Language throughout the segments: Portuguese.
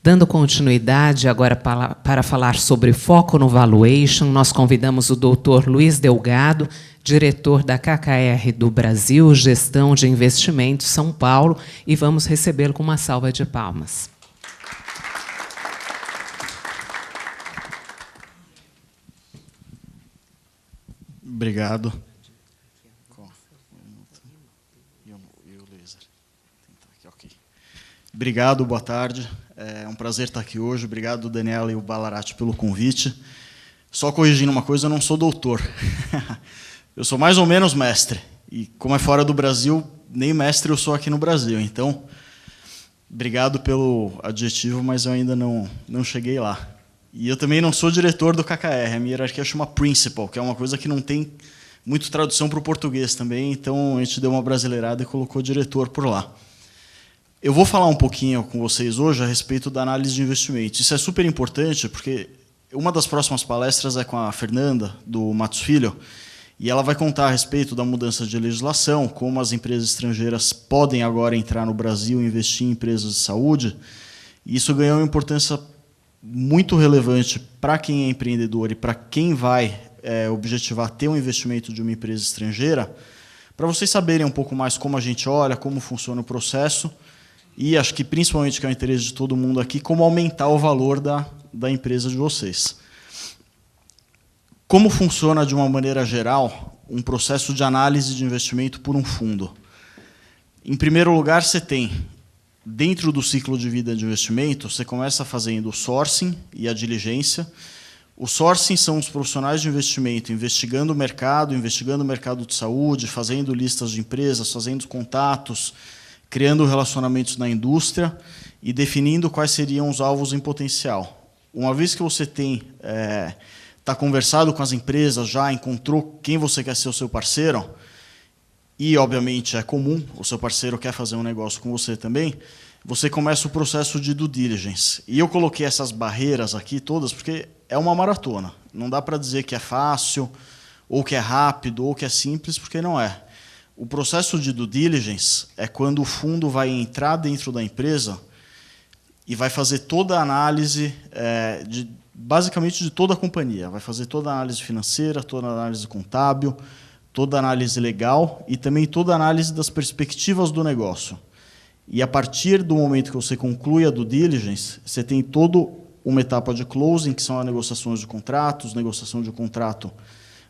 Dando continuidade agora para falar sobre foco no valuation, nós convidamos o Dr. Luiz Delgado, diretor da KKR do Brasil, Gestão de Investimentos, São Paulo, e vamos recebê-lo com uma salva de palmas. Obrigado. Obrigado, boa tarde. É um prazer estar aqui hoje. Obrigado, Daniela e o Balarati, pelo convite. Só corrigindo uma coisa, eu não sou doutor. Eu sou mais ou menos mestre. E, como é fora do Brasil, nem mestre eu sou aqui no Brasil. Então, obrigado pelo adjetivo, mas eu ainda não cheguei lá. E eu também não sou diretor do KKR. A minha hierarquia chama principal, que é uma coisa que não tem muito tradução para o português também. Então, a gente deu uma brasileirada e colocou diretor por lá. Eu vou falar um pouquinho com vocês hoje a respeito da análise de investimentos. Isso é super importante, porque uma das próximas palestras é com a Fernanda, do Matos Filho, e ela vai contar a respeito da mudança de legislação, como as empresas estrangeiras podem agora entrar no Brasil e investir em empresas de saúde. E isso ganhou uma importância muito relevante para quem é empreendedor e para quem vai objetivar ter um investimento de uma empresa estrangeira, para vocês saberem um pouco mais como a gente olha, como funciona o processo, e acho que, principalmente, que é o interesse de todo mundo aqui, como aumentar o valor da empresa de vocês. Como funciona, de uma maneira geral, um processo de análise de investimento por um fundo? Em primeiro lugar, você tem, dentro do ciclo de vida de investimento, você começa fazendo o sourcing e a diligência. O sourcing são os profissionais de investimento investigando o mercado de saúde, fazendo listas de empresas, fazendo contatos, criando relacionamentos na indústria e definindo quais seriam os alvos em potencial. Uma vez que você está conversado com as empresas, já encontrou quem você quer ser o seu parceiro, e, obviamente, é comum, o seu parceiro quer fazer um negócio com você também, você começa o processo de due diligence. E eu coloquei essas barreiras aqui todas porque é uma maratona. Não dá para dizer que é fácil, ou que é rápido, ou que é simples, porque não é. O processo de due diligence é quando o fundo vai entrar dentro da empresa e vai fazer toda a análise, basicamente, de toda a companhia. Vai fazer toda a análise financeira, toda a análise contábil, toda a análise legal e também toda a análise das perspectivas do negócio. E, a partir do momento que você conclui a due diligence, você tem toda uma etapa de closing, que são as negociações de contratos, negociação de contrato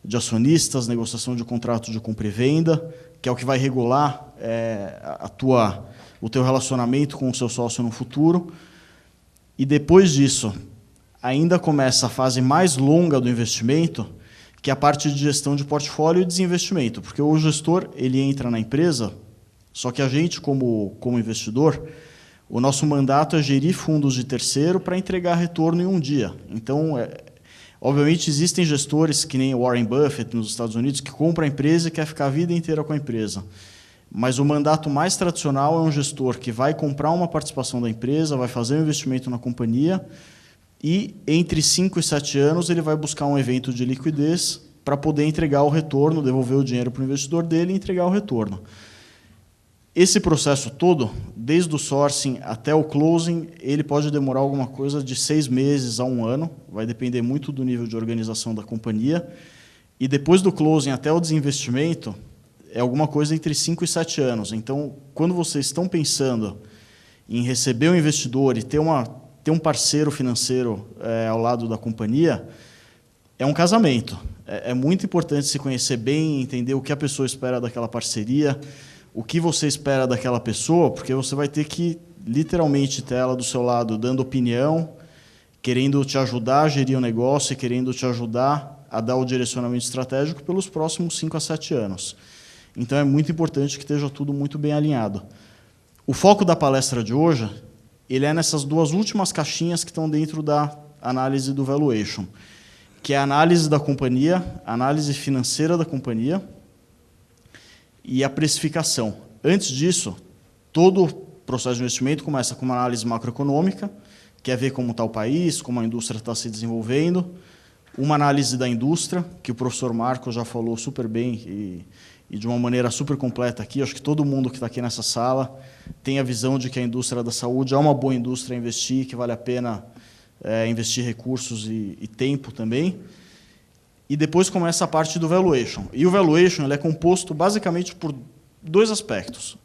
de acionistas, negociação de contrato de compra e venda, que é o que vai regular o teu relacionamento com o seu sócio no futuro. E, depois disso, ainda começa a fase mais longa do investimento, que é a parte de gestão de portfólio e desinvestimento, porque o gestor ele entra na empresa, só que a gente, como investidor, o nosso mandato é gerir fundos de terceiro para entregar retorno em um dia. Então, obviamente, existem gestores, que nem o Warren Buffett nos Estados Unidos, que compra a empresa e quer ficar a vida inteira com a empresa. Mas o mandato mais tradicional é um gestor que vai comprar uma participação da empresa, vai fazer um investimento na companhia e, entre 5 e 7 anos, ele vai buscar um evento de liquidez para poder entregar o retorno, devolver o dinheiro para o investidor dele e entregar o retorno. Esse processo todo, desde o sourcing até o closing, ele pode demorar alguma coisa de 6 meses a 1 ano, vai depender muito do nível de organização da companhia, e depois do closing até o desinvestimento, é alguma coisa entre 5 e 7 anos. Então, quando vocês estão pensando em receber um investidor e ter um parceiro financeiro ao lado da companhia, é um casamento. É muito importante se conhecer bem, entender o que a pessoa espera daquela parceria, o que você espera daquela pessoa, porque você vai ter que, literalmente, ter ela do seu lado dando opinião, querendo te ajudar a gerir o negócio e querendo te ajudar a dar o direcionamento estratégico pelos próximos 5 a 7 anos. Então, é muito importante que esteja tudo muito bem alinhado. O foco da palestra de hoje ele é nessas duas últimas caixinhas que estão dentro da análise do valuation, que é a análise da companhia, a análise financeira da companhia, e a precificação. Antes disso, todo o processo de investimento começa com uma análise macroeconômica, que é ver como está o país, como a indústria está se desenvolvendo, uma análise da indústria, que o professor Marco já falou super bem e de uma maneira super completa aqui. Acho que todo mundo que está aqui nessa sala tem a visão de que a indústria da saúde é uma boa indústria a investir, que vale a pena investir recursos e tempo também. E depois começa a parte do valuation. E o valuation ele é composto basicamente por dois aspectos.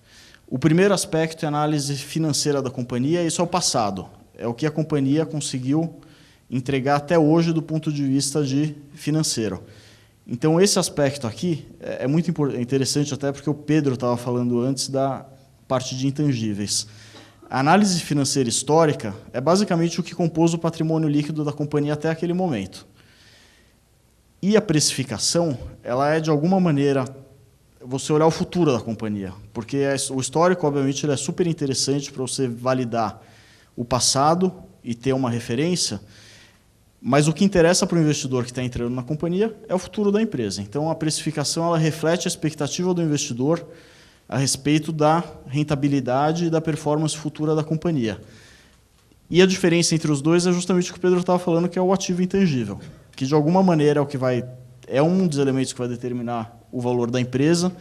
O primeiro aspecto é a análise financeira da companhia, e isso é o passado. É o que a companhia conseguiu entregar até hoje do ponto de vista de financeiro. Então, esse aspecto aqui é muito interessante, até porque o Pedro estava falando antes da parte de intangíveis. A análise financeira histórica é basicamente o que compôs o patrimônio líquido da companhia até aquele momento. E a precificação, ela é, de alguma maneira, você olhar o futuro da companhia, porque o histórico, obviamente, ele é super interessante para você validar o passado e ter uma referência, mas o que interessa para o investidor que está entrando na companhia é o futuro da empresa. Então, a precificação ela reflete a expectativa do investidor a respeito da rentabilidade e da performance futura da companhia. E a diferença entre os dois é justamente o que o Pedro estava falando, que é o ativo intangível, que, de alguma maneira, é um dos elementos que vai determinar o valor da empresa,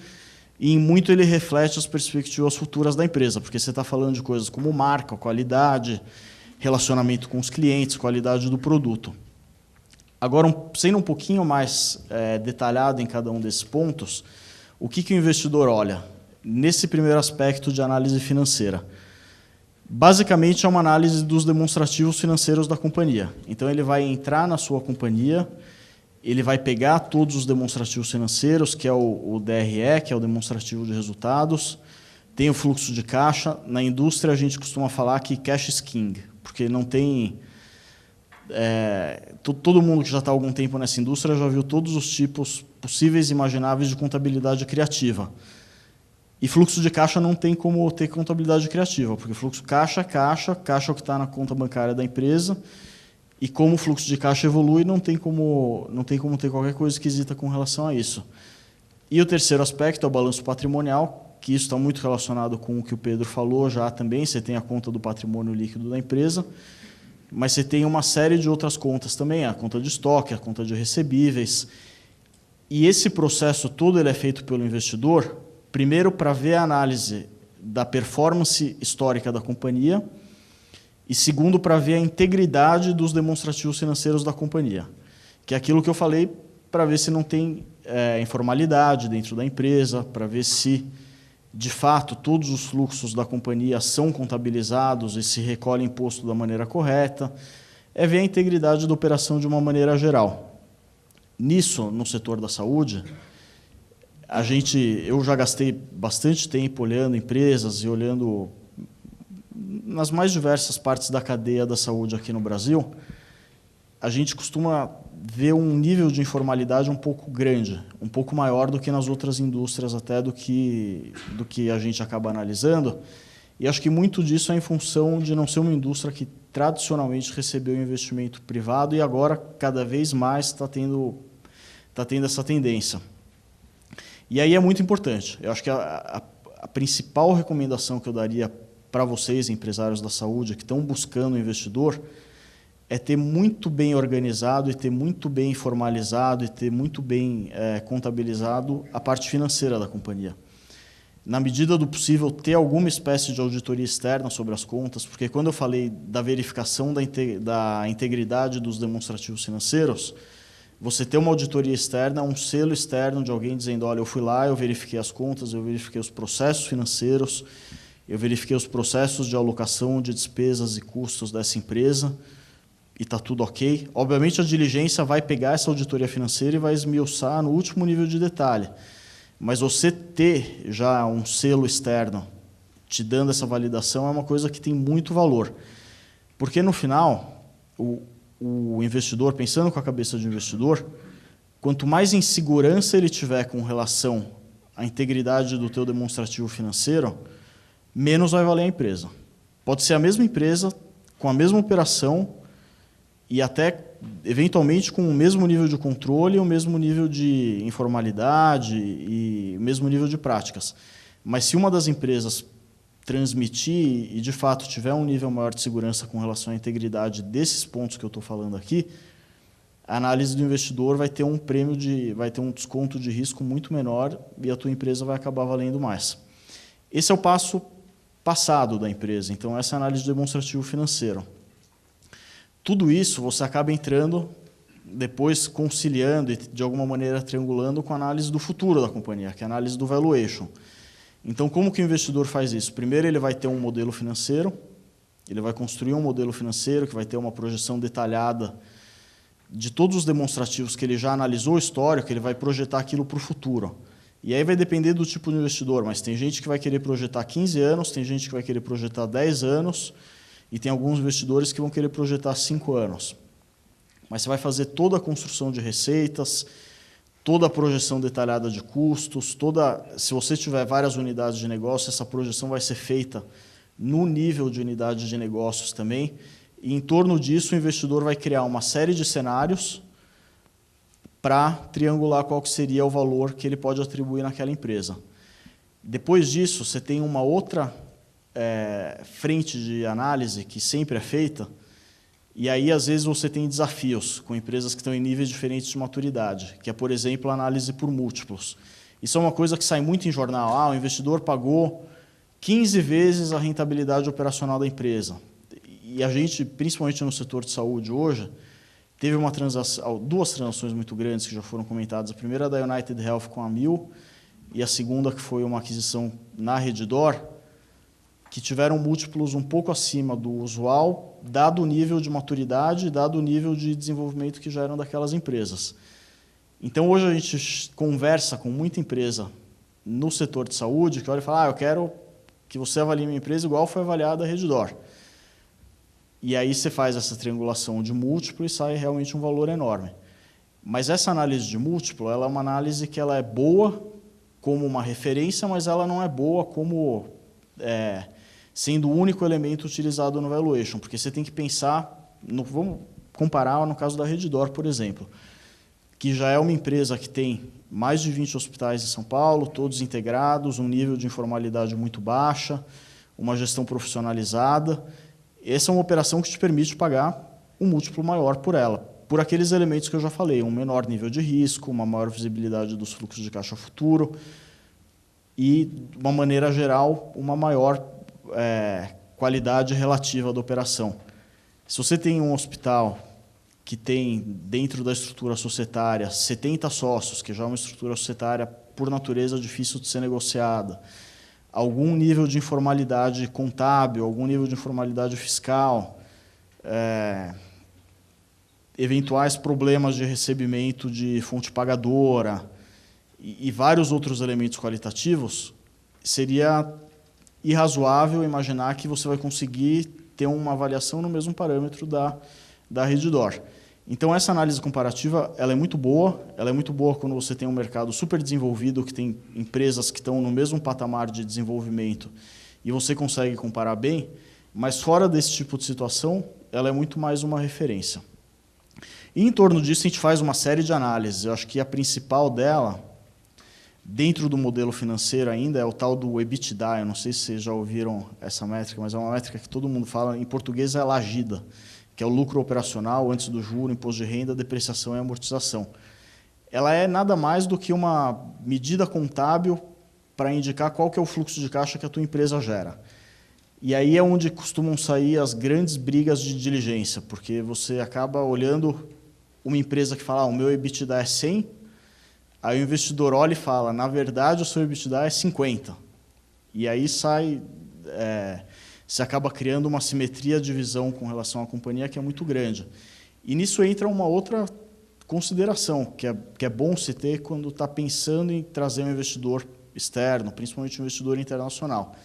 e em muito ele reflete as perspectivas futuras da empresa, porque você está falando de coisas como marca, qualidade, relacionamento com os clientes, qualidade do produto. Agora, sendo um pouquinho mais detalhado em cada um desses pontos, o que o investidor olha nesse primeiro aspecto de análise financeira? Basicamente, é uma análise dos demonstrativos financeiros da companhia. Então, ele vai entrar na sua companhia, ele vai pegar todos os demonstrativos financeiros, que é o DRE, que é o demonstrativo de resultados, tem o fluxo de caixa. Na indústria, a gente costuma falar que cash is king, porque não tem... todo mundo que já está há algum tempo nessa indústria já viu todos os tipos possíveis e imagináveis de contabilidade criativa. E fluxo de caixa não tem como ter contabilidade criativa, porque fluxo caixa é o que está na conta bancária da empresa, e como o fluxo de caixa evolui, não tem como ter qualquer coisa esquisita com relação a isso. E o terceiro aspecto é o balanço patrimonial, que isso está muito relacionado com o que o Pedro falou já também. Você tem a conta do patrimônio líquido da empresa, mas você tem uma série de outras contas também, a conta de estoque, a conta de recebíveis. E esse processo todo ele é feito pelo investidor, primeiro para ver a análise da performance histórica da companhia, e segundo, para ver a integridade dos demonstrativos financeiros da companhia, que é aquilo que eu falei, para ver se não tem informalidade dentro da empresa, para ver se, de fato, todos os fluxos da companhia são contabilizados e se recolhe imposto da maneira correta, é ver a integridade da operação de uma maneira geral. Nisso, no setor da saúde, eu já gastei bastante tempo olhando empresas e olhando nas mais diversas partes da cadeia da saúde aqui no Brasil. A gente costuma ver um nível de informalidade um pouco grande, um pouco maior do que nas outras indústrias, até do que a gente acaba analisando. E acho que muito disso é em função de não ser uma indústria que tradicionalmente recebeu investimento privado e agora, cada vez mais, está tendo essa tendência. E aí é muito importante. Eu acho que a principal recomendação que eu daria para vocês, empresários da saúde, que estão buscando um investidor, é ter muito bem organizado e ter muito bem formalizado e ter muito bem contabilizado a parte financeira da companhia. Na medida do possível, ter alguma espécie de auditoria externa sobre as contas, porque quando eu falei da verificação da integridade dos demonstrativos financeiros, você ter uma auditoria externa, um selo externo de alguém dizendo, olha, eu fui lá, eu verifiquei as contas, eu verifiquei os processos financeiros, eu verifiquei os processos de alocação de despesas e custos dessa empresa e está tudo ok. Obviamente, a diligência vai pegar essa auditoria financeira e vai esmiuçar no último nível de detalhe. Mas você ter já um selo externo te dando essa validação é uma coisa que tem muito valor. Porque, no final, o investidor, pensando com a cabeça de investidor, quanto mais insegurança ele tiver com relação à integridade do teu demonstrativo financeiro, menos vai valer a empresa. Pode ser a mesma empresa, com a mesma operação e até, eventualmente, com o mesmo nível de controle, o mesmo nível de informalidade e o mesmo nível de práticas. Mas se uma das empresas transmitir e, de fato, tiver um nível maior de segurança com relação à integridade desses pontos que eu estou falando aqui, a análise do investidor vai ter um vai ter um desconto de risco muito menor e a tua empresa vai acabar valendo mais. Esse é o passo passado da empresa, então essa é a análise do demonstrativo financeiro. Tudo isso você acaba entrando, depois conciliando e de alguma maneira triangulando com a análise do futuro da companhia, que é a análise do valuation. Então, como que o investidor faz isso? Primeiro, ele vai ter um modelo financeiro, ele vai construir um modelo financeiro que vai ter uma projeção detalhada de todos os demonstrativos que ele já analisou o histórico, ele vai projetar aquilo para o futuro. E aí vai depender do tipo de investidor, mas tem gente que vai querer projetar 15 anos, tem gente que vai querer projetar 10 anos, e tem alguns investidores que vão querer projetar 5 anos. Mas você vai fazer toda a construção de receitas, toda a projeção detalhada de custos, se você tiver várias unidades de negócio, essa projeção vai ser feita no nível de unidade de negócios também, e em torno disso o investidor vai criar uma série de cenários para triangular qual que seria o valor que ele pode atribuir naquela empresa. Depois disso, você tem uma outra frente de análise que sempre é feita, e aí, às vezes, você tem desafios com empresas que estão em níveis diferentes de maturidade, que é, por exemplo, a análise por múltiplos. Isso é uma coisa que sai muito em jornal. O investidor pagou 15 vezes a rentabilidade operacional da empresa. E a gente, principalmente no setor de saúde hoje, teve duas transações muito grandes que já foram comentadas. A primeira da United Health com a Amil e a segunda que foi uma aquisição na Redditor, que tiveram múltiplos um pouco acima do usual, dado o nível de maturidade, dado o nível de desenvolvimento que já eram daquelas empresas. Então, hoje a gente conversa com muita empresa no setor de saúde que olha e fala, eu quero que você avalie minha empresa igual foi avaliada a Redditor. E aí você faz essa triangulação de múltiplo e sai realmente um valor enorme. Mas essa análise de múltiplo, ela é uma análise que ela é boa como uma referência, mas ela não é boa como sendo o único elemento utilizado no valuation, porque você tem que pensar, vamos comparar no caso da Redditor, por exemplo, que já é uma empresa que tem mais de 20 hospitais em São Paulo, todos integrados, um nível de informalidade muito baixa, uma gestão profissionalizada. Essa é uma operação que te permite pagar um múltiplo maior por ela, por aqueles elementos que eu já falei, um menor nível de risco, uma maior visibilidade dos fluxos de caixa futuro e, de uma maneira geral, uma maior qualidade relativa da operação. Se você tem um hospital que tem, dentro da estrutura societária, 70 sócios, que já é uma estrutura societária, por natureza, difícil de ser negociada, algum nível de informalidade contábil, algum nível de informalidade fiscal, eventuais problemas de recebimento de fonte pagadora e vários outros elementos qualitativos, seria irrazoável imaginar que você vai conseguir ter uma avaliação no mesmo parâmetro da Redditor. Então, essa análise comparativa ela é muito boa quando você tem um mercado super desenvolvido, que tem empresas que estão no mesmo patamar de desenvolvimento e você consegue comparar bem, mas fora desse tipo de situação, ela é muito mais uma referência. E em torno disso, a gente faz uma série de análises. Eu acho que a principal dela, dentro do modelo financeiro ainda, é o tal do EBITDA. Eu não sei se vocês já ouviram essa métrica, mas é uma métrica que todo mundo fala, em português é a LAGIDA, que é o lucro operacional antes do juro, imposto de renda, depreciação e amortização. Ela é nada mais do que uma medida contábil para indicar qual que é o fluxo de caixa que a tua empresa gera. E aí é onde costumam sair as grandes brigas de diligência, porque você acaba olhando uma empresa que fala, o meu EBITDA é 100, aí o investidor olha e fala, na verdade o seu EBITDA é 50. E aí sai... você acaba criando uma simetria de visão com relação à companhia que é muito grande. E nisso entra uma outra consideração, que é bom se ter quando está pensando em trazer um investidor externo, principalmente um investidor internacional,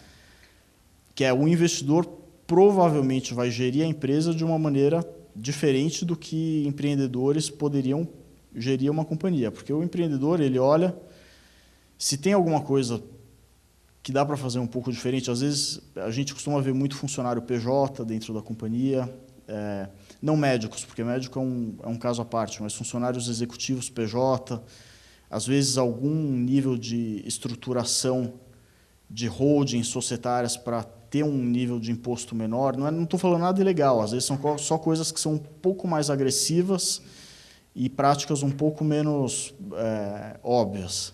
que é o investidor provavelmente vai gerir a empresa de uma maneira diferente do que empreendedores poderiam gerir uma companhia. Porque o empreendedor, ele olha, se tem alguma coisa que dá para fazer um pouco diferente. Às vezes, a gente costuma ver muito funcionário PJ dentro da companhia, não médicos, porque médico é um caso à parte, mas funcionários executivos PJ, às vezes algum nível de estruturação de holdings societárias para ter um nível de imposto menor. Não estou falando nada ilegal, às vezes são só coisas que são um pouco mais agressivas e práticas um pouco menos óbvias.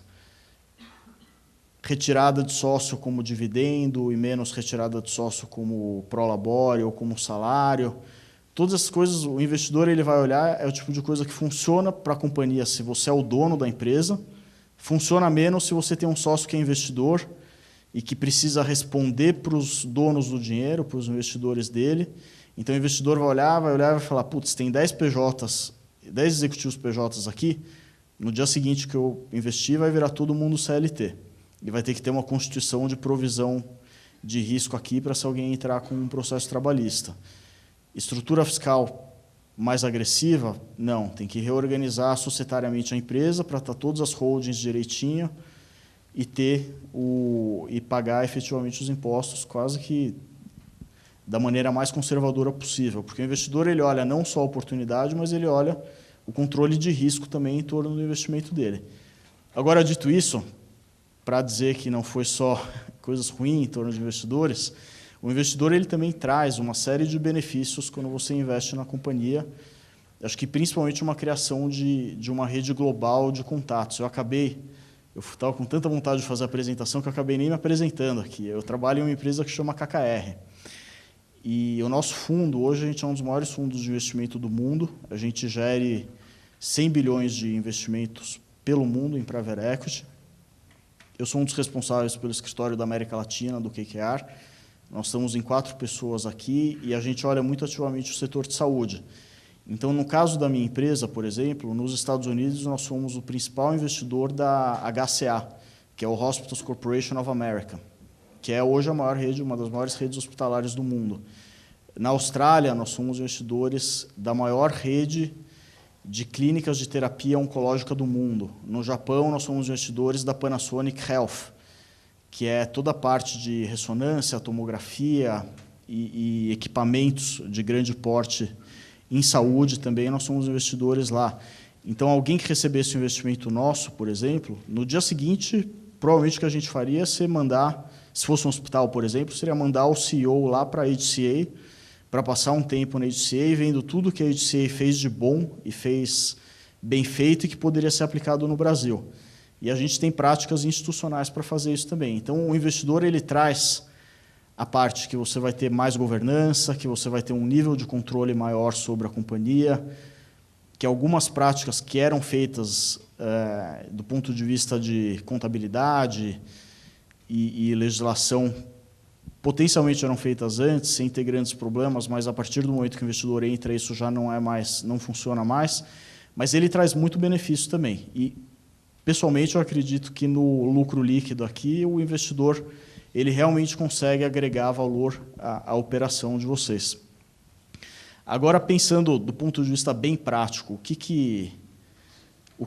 Retirada de sócio como dividendo e menos retirada de sócio como prolabore ou como salário. Todas essas coisas, o investidor ele vai olhar, é o tipo de coisa que funciona para a companhia se você é o dono da empresa, funciona menos se você tem um sócio que é investidor e que precisa responder para os donos do dinheiro, para os investidores dele. Então, o investidor vai olhar e vai falar, putz, tem 10 PJs, 10 executivos PJs aqui, no dia seguinte que eu investir vai virar todo mundo CLT. E vai ter que ter uma constituição de provisão de risco aqui para se alguém entrar com um processo trabalhista. Estrutura fiscal mais agressiva? Não, tem que reorganizar societariamente a empresa para estar todas as holdings direitinho e pagar efetivamente os impostos quase que da maneira mais conservadora possível, porque o investidor ele olha não só a oportunidade, mas ele olha o controle de risco também em torno do investimento dele. Agora, dito isso, para dizer que não foi só coisas ruins em torno de investidores, o investidor ele também traz uma série de benefícios quando você investe na companhia. Acho que principalmente uma criação de uma rede global de contatos. Eu estava com tanta vontade de fazer a apresentação que eu acabei nem me apresentando aqui. Eu trabalho em uma empresa que chama KKR. E o nosso fundo, hoje, a gente é um dos maiores fundos de investimento do mundo. A gente gere 100 bilhões de investimentos pelo mundo em private equity. Eu sou um dos responsáveis pelo escritório da América Latina, do KKR. Nós estamos em 4 pessoas aqui e a gente olha muito ativamente o setor de saúde. Então, no caso da minha empresa, por exemplo, nos Estados Unidos, nós somos o principal investidor da HCA, que é o Hospitals Corporation of America, que é hoje a maior rede, uma das maiores redes hospitalares do mundo. Na Austrália, nós somos investidores da maior rede de clínicas de terapia oncológica do mundo. No Japão, nós somos investidores da Panasonic Health, que é toda a parte de ressonância, tomografia e equipamentos de grande porte em saúde também, nós somos investidores lá. Então, alguém que recebesse um investimento nosso, por exemplo, no dia seguinte, provavelmente o que a gente faria é se fosse um hospital, por exemplo, seria mandar o CEO lá para a HCA, para passar um tempo na HCA, vendo tudo que a HCA fez de bom e fez bem feito e que poderia ser aplicado no Brasil. E a gente tem práticas institucionais para fazer isso também. Então, o investidor ele traz a parte que você vai ter mais governança, que você vai ter um nível de controle maior sobre a companhia, que algumas práticas que eram feitas do ponto de vista de contabilidade e legislação potencialmente eram feitas antes, sem ter grandes problemas, mas a partir do momento que o investidor entra, isso já não funciona mais, mas ele traz muito benefício também. E, pessoalmente, eu acredito que no lucro líquido aqui, o investidor ele realmente consegue agregar valor à operação de vocês. Agora, pensando do ponto de vista bem prático, o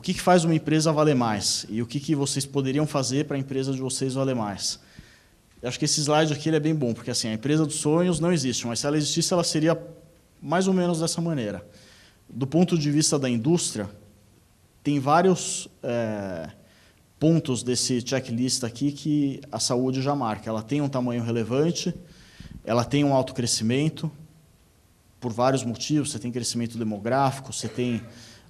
que faz uma empresa valer mais? E o que vocês poderiam fazer para a empresa de vocês valer mais? Eu acho que esse slide aqui ele é bem bom, porque assim, a empresa dos sonhos não existe, mas se ela existisse, ela seria mais ou menos dessa maneira. Do ponto de vista da indústria, tem vários pontos desse checklist aqui que a saúde já marca. Ela tem um tamanho relevante, ela tem um alto crescimento, por vários motivos. Você tem crescimento demográfico, você tem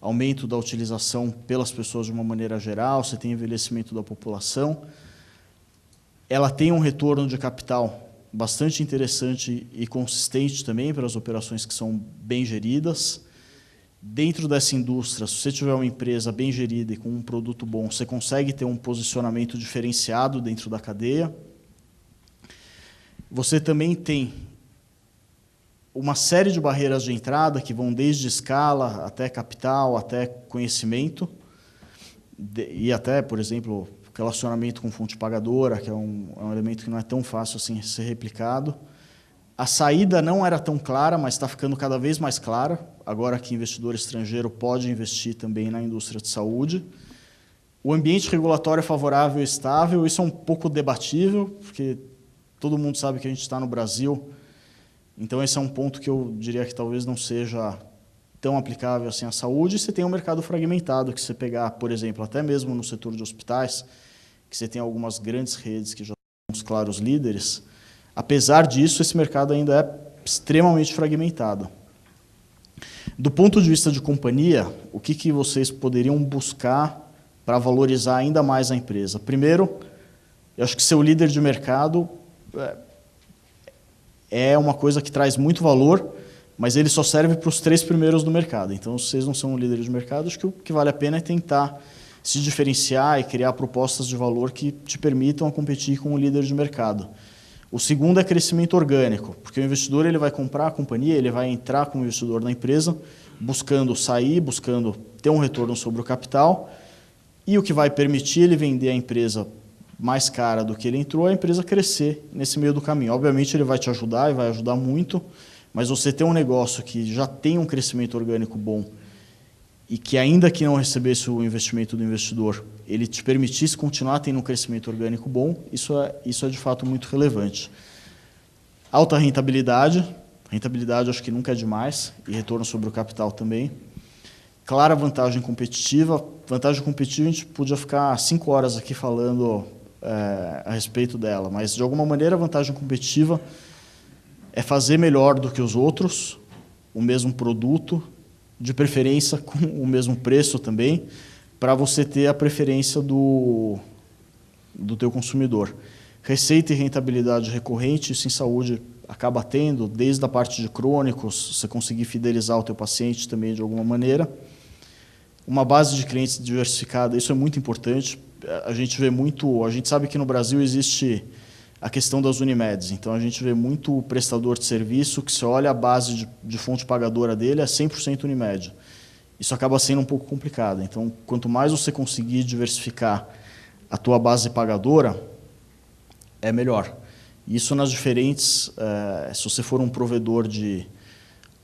aumento da utilização pelas pessoas de uma maneira geral, você tem envelhecimento da população. Ela tem um retorno de capital bastante interessante e consistente também para as operações que são bem geridas. Dentro dessa indústria, se você tiver uma empresa bem gerida e com um produto bom, você consegue ter um posicionamento diferenciado dentro da cadeia. Você também tem uma série de barreiras de entrada que vão desde escala até capital, até conhecimento, e até, por exemplo, relacionamento com fonte pagadora, que é um elemento que não é tão fácil assim ser replicado. A saída não era tão clara, mas está ficando cada vez mais clara, agora que investidor estrangeiro pode investir também na indústria de saúde. O ambiente regulatório é favorável e estável, isso é um pouco debatível, porque todo mundo sabe que a gente está no Brasil, então esse é um ponto que eu diria que talvez não seja tão aplicável assim à saúde. Você tem um mercado fragmentado, que você pegar, por exemplo, até mesmo no setor de hospitais, que você tem algumas grandes redes que já são os claros líderes. Apesar disso, esse mercado ainda é extremamente fragmentado. Do ponto de vista de companhia, o que vocês poderiam buscar para valorizar ainda mais a empresa? Primeiro, eu acho que ser o líder de mercado é uma coisa que traz muito valor, mas ele só serve para os 3 primeiros do mercado. Então, se vocês não são um líder de mercado, acho que o que vale a pena é tentar se diferenciar e criar propostas de valor que te permitam competir com o líder de mercado. O segundo é crescimento orgânico, porque o investidor ele vai comprar a companhia, ele vai entrar como investidor na empresa, buscando sair, buscando ter um retorno sobre o capital, e o que vai permitir ele vender a empresa mais cara do que ele entrou, é a empresa crescer nesse meio do caminho. Obviamente ele vai te ajudar e vai ajudar muito, mas você ter um negócio que já tem um crescimento orgânico bom e que ainda que não recebesse o investimento do investidor, ele te permitisse continuar tendo um crescimento orgânico bom, isso é de fato muito relevante. Alta rentabilidade acho que nunca é demais, e retorno sobre o capital também. Clara vantagem competitiva a gente podia ficar 5 horas aqui falando a respeito dela, mas de alguma maneira a vantagem competitiva é fazer melhor do que os outros, o mesmo produto, de preferência com o mesmo preço também, para você ter a preferência do teu consumidor. Receita e rentabilidade recorrente, isso em saúde acaba tendo, desde a parte de crônicos, você conseguir fidelizar o teu paciente também de alguma maneira. Uma base de clientes diversificada, isso é muito importante. A gente sabe que no Brasil existe a questão das Unimeds, então a gente vê muito prestador de serviço que se olha a base de fonte pagadora dele é 100% Unimed. Isso acaba sendo um pouco complicado. Então, quanto mais você conseguir diversificar a tua base pagadora, é melhor. Isso nas diferentes, se você for um provedor de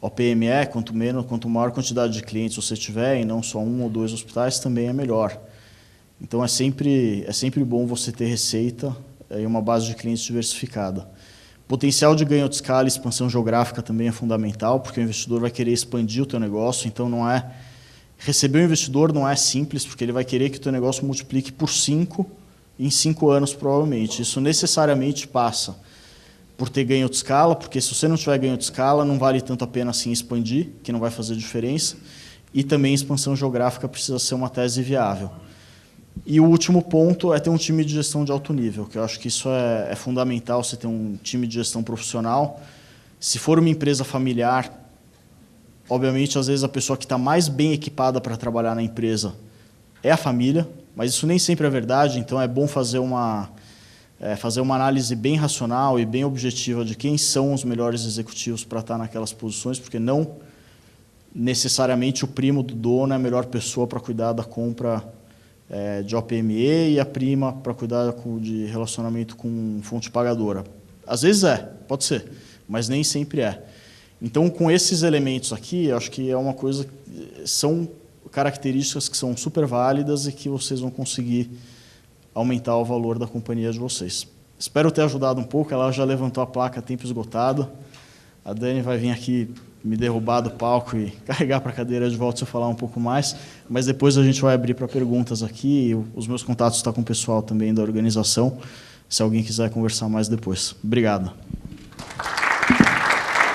OPME, quanto maior quantidade de clientes você tiver, e não só 1 ou 2 hospitais, também é melhor. Então, é sempre bom você ter receita e uma base de clientes diversificada. Potencial de ganho de escala e expansão geográfica também é fundamental, porque o investidor vai querer expandir o teu negócio, então receber o investidor não é simples, porque ele vai querer que o teu negócio multiplique por 5 em 5 anos, provavelmente. Isso necessariamente passa por ter ganho de escala, porque se você não tiver ganho de escala, não vale tanto a pena assim expandir, que não vai fazer diferença, e também expansão geográfica precisa ser uma tese viável. E o último ponto é ter um time de gestão de alto nível, que eu acho que isso é fundamental, você ter um time de gestão profissional. Se for uma empresa familiar, obviamente, às vezes a pessoa que está mais bem equipada para trabalhar na empresa é a família, mas isso nem sempre é verdade, então é bom fazer uma análise bem racional e bem objetiva de quem são os melhores executivos para estar naquelas posições, porque não necessariamente o primo do dono é a melhor pessoa para cuidar da compra de OPME e a prima para cuidar de relacionamento com fonte pagadora. Às vezes pode ser, mas nem sempre é. Então, com esses elementos aqui, eu acho que é uma coisa, são características que são super válidas e que vocês vão conseguir aumentar o valor da companhia de vocês. Espero ter ajudado um pouco, ela já levantou a placa tempo esgotado. A Dani vai vir aqui me derrubar do palco e carregar para a cadeira de volta se eu falar um pouco mais, mas depois a gente vai abrir para perguntas aqui, os meus contatos estão com o pessoal também da organização, se alguém quiser conversar mais depois. Obrigado.